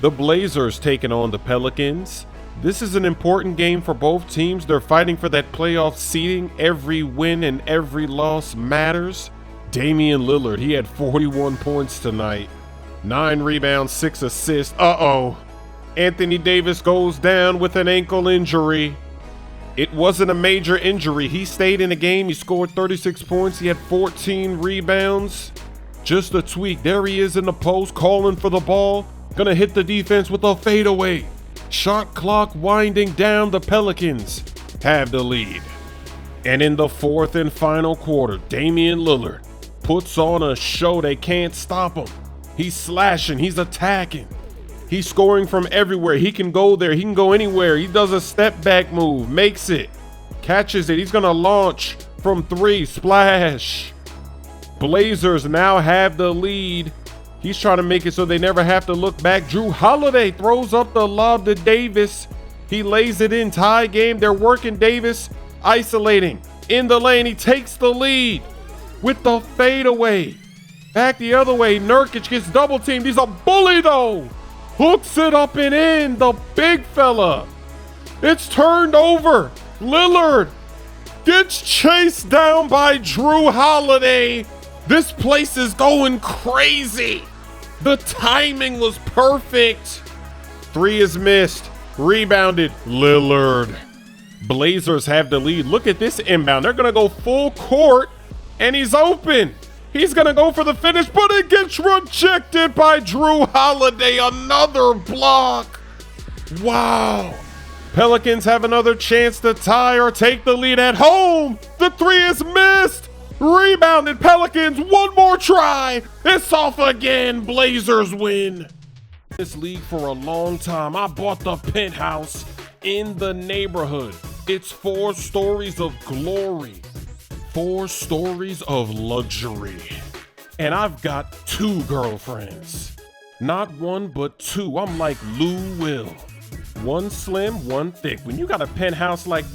The Blazers taking on the Pelicans. This is an important game for both teams. They're fighting for that playoff seeding. Every win and every loss matters. Damian Lillard, he had 41 points tonight. 9 rebounds, 6 assists. Uh-oh. Anthony Davis goes down with an ankle injury. It wasn't a major injury. He stayed in the game. He scored 36 points. He had 14 rebounds. Just a tweak. There he is in the post, calling for the ball. Gonna hit the defense with a fadeaway. Shot clock winding down. The Pelicans have the lead. And in the fourth and final quarter, Damian Lillard puts on a show. They can't stop him. He's slashing. He's attacking. He's scoring from everywhere. He can go there. He can go anywhere. He does a step back move, makes it, catches it. He's gonna launch from 3, splash. Blazers now have the lead. He's trying to make it so they never have to look back. Jrue Holiday throws up the lob to Davis. He lays it in, tie game. They're working Davis, isolating in the lane. He takes the lead with the fadeaway. Back the other way, Nurkic gets double teamed. He's a bully though. Hooks it up and in, the big fella. It's turned over. Lillard gets chased down by Jrue Holiday. This place is going crazy. The timing was perfect. 3 is missed. Rebounded. Lillard. Blazers have the lead. Look at this inbound. They're going to go full court, and he's open. He's going to go for the finish, but it gets rejected by Jrue Holiday. Another block. Wow. Pelicans have another chance to tie or take the lead at home. The 3 is missed. Rebounded Pelicans. One more try. It's off again. Blazers win. This league for a long time. I bought the penthouse in the neighborhood. It's 4 stories of glory. 4 stories of luxury. And I've got 2 girlfriends. Not 1, but 2. I'm like Lou Will. 1 slim, 1 thick. When you got a penthouse like